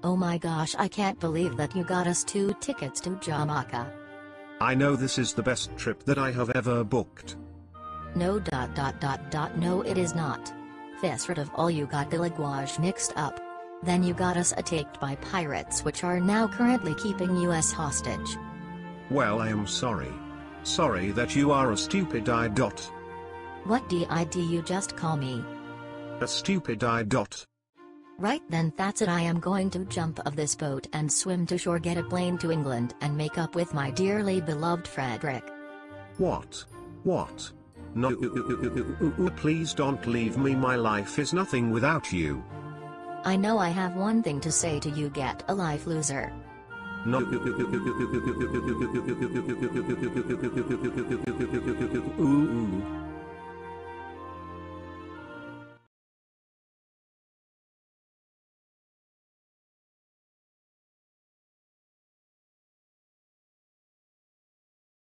Oh my gosh, I can't believe that you got us 2 tickets to Jamaica. I know this is the best trip that I have ever booked. No. No, it is not. This sort of all you got the language mixed up. Then you got us attacked by pirates which are now currently keeping us hostage. Well, I am sorry. Sorry that you are a stupid idiot. What did you just call me? A stupid idiot. Right then, that's it. I am going to jump off this boat and swim to shore, get a plane to England and make up with my dearly beloved Frederick. What? What? No, please don't leave me. My life is nothing without you. I know I have one thing to say to you. Get a life, loser. No. Ooh.